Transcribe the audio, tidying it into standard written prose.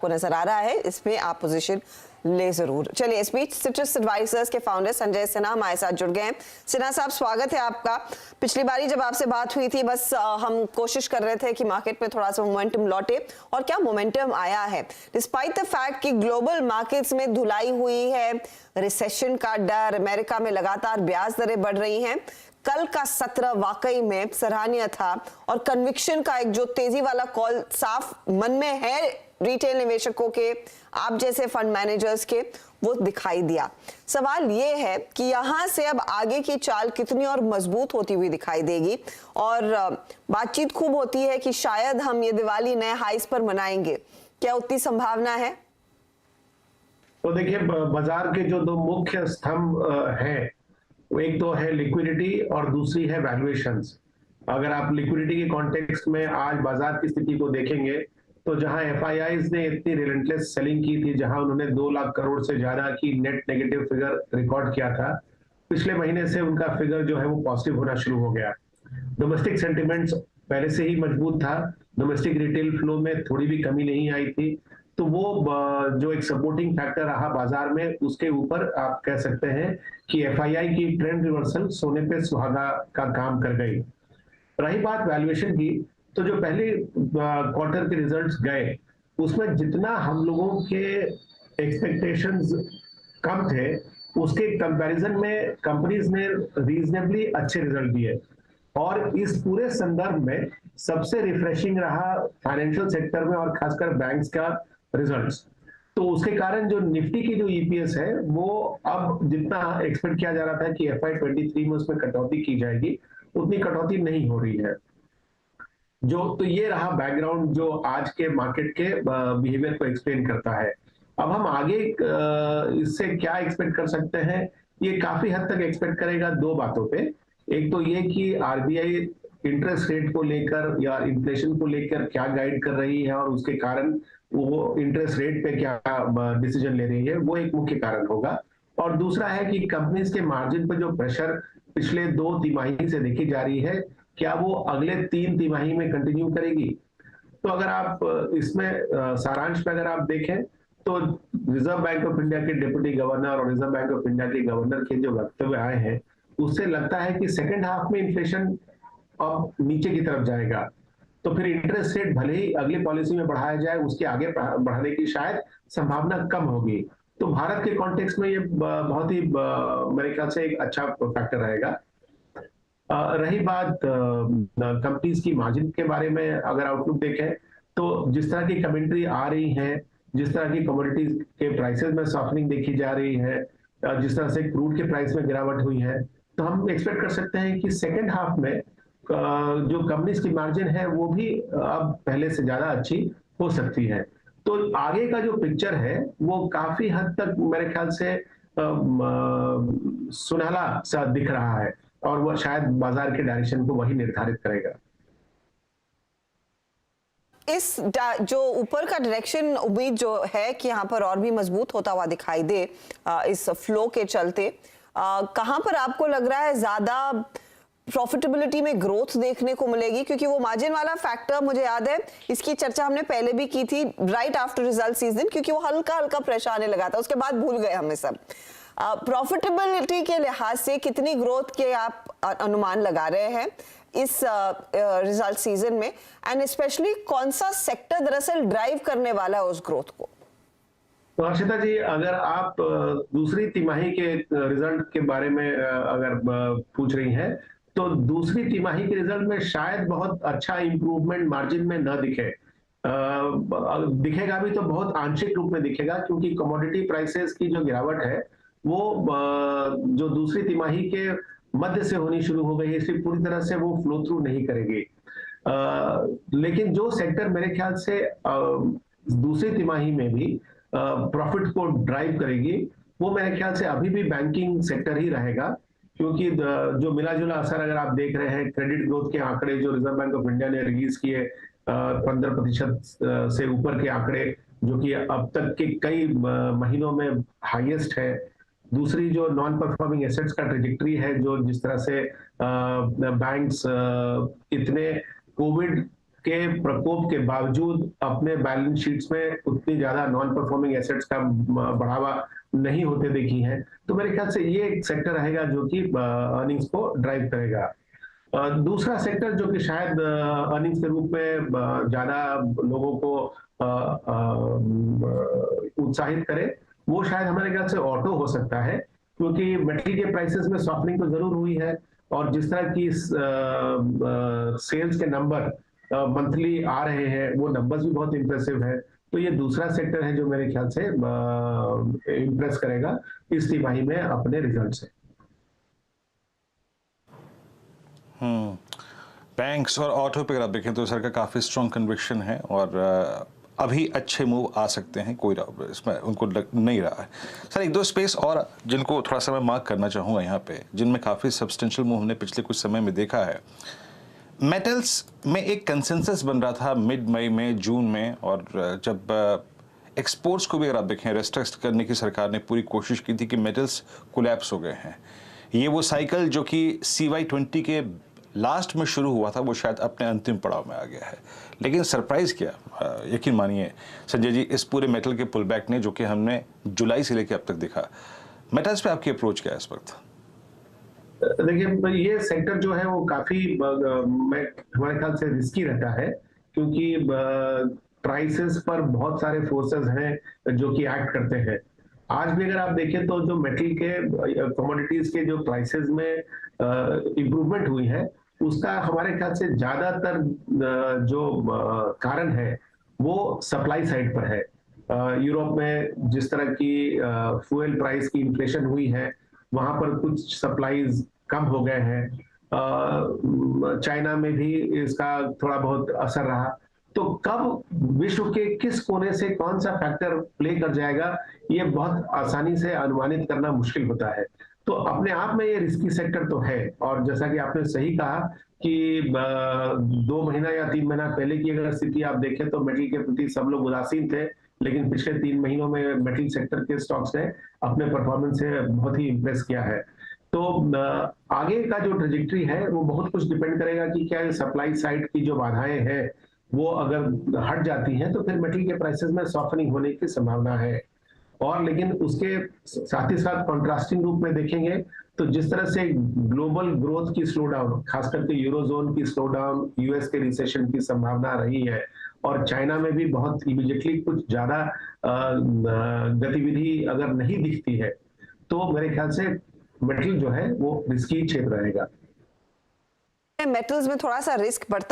को नजर आ रहा है, इसमें आप पोजीशन ले जरूर। चलिए, इस बीच सिट्रस एडवाइजर्स के फाउंडर संजय सिन्हा हमारे साथ जुड़ गए हैं। सिन्हा साहब, स्वागत है आपका। पिछली बारी जब आपसे बात हुई थी, बस हम कोशिश कर रहे थे कि मार्केट में थोड़ा सा मोमेंटम लौटे, और क्या मोमेंटम आया है। डिस्पाइट द फैक्ट कि ग्लोबल मार्केट्स में धुलाई हुई है, रिसेशन का डर, अमेरिका में लगातार ब्याज दरें बढ़ रही हैं, कल का सत्र वाकई में सराहनीय था और कन्विक्शन का एक जो तेजी वाला कॉल साफ मन में है रिटेल निवेशकों के, आप जैसे फंड मैनेजर्स के, वो दिखाई दिया। सवाल ये है कि यहां से अब आगे की चाल कितनी और मजबूत होती हुई दिखाई देगी, और बातचीत खूब होती है कि शायद हम ये दिवाली नए हाइस पर मनाएंगे, क्या उतनी संभावना है? तो देखिए, बाजार के जो दो मुख्य स्तंभ हैं, वो एक तो है लिक्विडिटी और दूसरी है वैल्यूएशंस। अगर आप लिक्विडिटी के कॉन्टेक्स्ट में आज बाजार की स्थिति को देखेंगे, तो जहां एफआईआईज ने इतनी रिलेंटलेस सेलिंग की थी, जहां उन्होंने 2 लाख करोड़ से ज्यादा की नेट नेगेटिव फिगर रिकॉर्ड किया था, पिछले महीने से उनका फिगर जो है वो पॉजिटिव होना शुरू हो गया। डोमेस्टिक सेंटिमेंट्स पहले से ही मजबूत था, डोमेस्टिक रिटेल फ्लो में थोड़ी भी कमी नहीं आई थी, तो वो जो एक सपोर्टिंग फैक्टर रहा बाजार में, उसके ऊपर आप कह सकते हैं कि एफआईआई की ट्रेंड रिवर्सल सोने पे सुहागा का काम कर गई। रही बात वैल्यूएशन की, तो जो पहले क्वार्टर के रिजल्ट्स गए, उसमें जितना हम लोगों के एक्सपेक्टेशंस कम थे, उसके कंपैरिजन में कंपनीज ने रीजनेबली अच्छे रिजल्ट दिए। और इस पूरे संदर्भ में सबसे रिफ्रेशिंग रहा फाइनेंशियल सेक्टर में और खासकर बैंक्स का रिजल्ट्स। तो उसके कारण जो निफ्टी की जो ईपीएस है, वो अब जितना एक्सपेक्ट किया जा रहा था कि FY 23 में उसमें कटौती की जाएगी, उतनी कटौती नहीं हो रही है। तो ये रहा बैकग्राउंड जो आज के मार्केट के बिहेवियर को एक्सप्लेन करता है। अब हम आगे इससे क्या एक्सपेक्ट कर सकते हैं, ये काफी हद तक एक्सपेक्ट करेगा दो बातों पे। एक तो ये कि आरबीआई इंटरेस्ट रेट को लेकर या इन्फ्लेशन को लेकर क्या गाइड कर रही है, और उसके कारण वो इंटरेस्ट रेट पे क्या डिसीजन ले रही है, वो एक मुख्य कारण होगा। और दूसरा है कि कंपनीज के मार्जिन पर जो प्रेशर पिछले 2 तिमाही से देखी जा रही है, क्या वो अगले 3 तिमाही में कंटिन्यू करेगी। तो अगर आप इसमें सारांश में अगर आप देखें, तो रिजर्व बैंक ऑफ इंडिया के डिप्टी गवर्नर और रिजर्व बैंक ऑफ इंडिया के गवर्नर के जो वक्तव्य आए हैं, उससे लगता है कि सेकेंड हाफ में इन्फ्लेशन अब नीचे की तरफ जाएगा। तो फिर इंटरेस्ट रेट भले ही अगली पॉलिसी में बढ़ाया जाए, उसके आगे बढ़ाने की शायद संभावना कम होगी। तो भारत के कॉन्टेक्स्ट में ये बहुत ही मेरे ख्याल से एक अच्छा फैक्टर रहेगा। रही बात कंपनीज की मार्जिन के बारे में, अगर आउटलुक देखें, तो जिस तरह की कमेंट्री आ रही है, जिस तरह की कमोडिटीज के प्राइसेस में सॉफ्टनिंग देखी जा रही है, जिस तरह से क्रूड के प्राइस में गिरावट हुई है, तो हम एक्सपेक्ट कर सकते हैं कि सेकेंड हाफ में जो कंपनीज की मार्जिन है, वो भी अब पहले से ज्यादा अच्छी हो सकती है। तो आगे का जो पिक्चर है, वो काफी हद तक मेरे ख्याल से सुनहला सा दिख रहा है, और वो शायद बाजार के डायरेक्शन को वही निर्धारित करेगा। इस जो ऊपर का डायरेक्शन उम्मीद जो है कि यहाँ पर और भी मजबूत होता हुआ दिखाई दे इस फ्लो के चलते, कहाँ पर आपको लग रहा है ज्यादा प्रॉफिटेबिलिटी में ग्रोथ देखने को मिलेगी? क्योंकि वो मार्जिन वाला फैक्टर, मुझे याद है इसकी चर्चा हमने पहले भी की थी राइट आफ्टर रिजल्ट सीजन, क्योंकि वो हल्का हल्का प्रेशर आने लगा था, उसके बाद भूल गए हमें सब। प्रॉफिटेबिलिटी के लिहाज से कितनी ग्रोथ के आप अनुमान लगा रहे हैं इस रिजल्ट सीजन में, एंड स्पेशली कौन सा सेक्टर दरअसल ड्राइव करने वाला है उस ग्रोथ को? तो हर्षिता जी, अगर आप दूसरी तिमाही के रिजल्ट के बारे में अगर पूछ रही हैं, तो दूसरी तिमाही के रिजल्ट में शायद बहुत अच्छा इंप्रूवमेंट मार्जिन में न दिखे। दिखेगा भी तो बहुत आंशिक रूप में दिखेगा, क्योंकि कमोडिटी प्राइसेस की जो गिरावट है, वो जो दूसरी तिमाही के मध्य से होनी शुरू हो गई है, इसलिए पूरी तरह से वो फ्लो थ्रू नहीं करेगी। लेकिन जो सेक्टर मेरे ख्याल से दूसरी तिमाही में भी प्रॉफिट को ड्राइव करेगी, वो मेरे ख्याल से अभी भी बैंकिंग सेक्टर ही रहेगा। क्योंकि जो मिला जुला असर अगर आप देख रहे हैं, क्रेडिट ग्रोथ के आंकड़े जो रिजर्व बैंक ऑफ इंडिया ने रिलीज किए, 15% से ऊपर के आंकड़े, जो कि अब तक के कई महीनों में हाईएस्ट है। दूसरी जो नॉन परफॉर्मिंग एसेट्स का ट्रेजेक्टरी है, जो जिस तरह से बैंक्स इतने कोविड के प्रकोप के बावजूद अपने बैलेंस शीट्स में उतनी ज्यादा नॉन परफॉर्मिंग एसेट्स का बढ़ावा नहीं होते देखी है। तो मेरे ख्याल से ये एक सेक्टर रहेगा जो कि अर्निंग्स को ड्राइव करेगा। दूसरा सेक्टर जो कि शायद अर्निंग्स के रूप में ज्यादा लोगों को उत्साहित करे, वो शायद हमारे ख्याल से ऑटो हो सकता है, क्योंकि मेटल के प्राइसेस में सॉफ्टनिंग तो जरूर हुई है और जिस तरह की सेल्स के नंबर मंथली आ रहे हैं वो नंबर्स भी बहुत इंप्रेसिव है। तो ये दूसरा सेक्टर है जो मेरे ख्याल से इंप्रेस करेगा इस तिमाही में अपने रिजल्ट से। बैंक्स और ऑटो पे अगर आप देखें तो सर का काफ़ी स्ट्रॉन्ग कन्विक्शन है और अभी अच्छे मूव आ सकते हैं, कोई इसमें उनको लग नहीं रहा है। सर एक दो स्पेस और जिनको थोड़ा सा मैं मार्क करना चाहूँगा यहाँ पे, जिनमें काफ़ी सब्सटेंशियल मूव हमने पिछले कुछ समय में देखा है। मेटल्स में एक कंसेंसस बन रहा था मिड मई में, जून में, और जब एक्सपोर्ट्स को भी अगर आप देखें रेस्ट्रिक्ट करने की सरकार ने पूरी कोशिश की थी कि मेटल्स कोलैप्स हो गए हैं। ये वो साइकिल जो कि CY20 के लास्ट में शुरू हुआ था वो शायद अपने अंतिम पड़ाव में आ गया है। लेकिन सरप्राइज क्या, यकीन मानिए संजय जी, इस पूरे मेटल के पुल बैक ने जो कि हमने जुलाई से लेकर अब तक देखा, मेटल्स पे आपकी अप्रोच क्या है इस वक्त? देखिए ये सेक्टर जो है वो काफी हमारे ख्याल से रिस्की रहता है, क्योंकि प्राइसेस पर बहुत सारे फोर्सेस हैं जो कि एक्ट करते हैं। आज भी अगर आप देखें तो जो मेटल के कमोडिटीज के जो प्राइसेस में इम्प्रूवमेंट हुई है, उसका हमारे ख्याल से ज्यादातर जो कारण है वो सप्लाई साइड पर है। यूरोप में जिस तरह की फ्यूल प्राइस की इन्फ्लेशन हुई है, वहां पर कुछ सप्लाईज कम हो गए हैं। चाइना में भी इसका थोड़ा बहुत असर रहा। तो कब विश्व के किस कोने से कौन सा फैक्टर प्ले कर जाएगा, ये बहुत आसानी से अनुमानित करना मुश्किल होता है। तो अपने आप में ये रिस्की सेक्टर तो है, और जैसा कि आपने सही कहा कि 2 महीना या 3 महीना पहले की अगर स्थिति आप देखें तो मेटल के प्रति सब लोग उदासीन थे, लेकिन पिछले 3 महीनों में मेटल सेक्टर के स्टॉक्स ने अपने परफॉर्मेंस से बहुत ही इंप्रेस किया है। तो आगे का जो ट्रेजेक्ट्री है वो बहुत कुछ डिपेंड करेगा कि क्या सप्लाई साइड की जो बाधाएं हैं वो अगर हट जाती हैं तो फिर मेटल के प्राइसेस में सॉफ्टनिंग होने की संभावना है। और लेकिन उसके साथ ही साथ कॉन्ट्रास्टिंग रूप में देखेंगे तो जिस तरह से ग्लोबल ग्रोथ की स्लो डाउन, खास करके यूरोजोन की स्लो डाउन, यूएस के रिसेशन की संभावना रही है, और चाइना में भी बहुत इमीडिएटली कुछ ज्यादा गतिविधि अगर नहीं दिखती है, तो मेरे ख्याल से मेटल जो है वो रिस्की क्षेत्र रहेगा। मेटल्स में थोड़ा सा रिस्क बढ़ता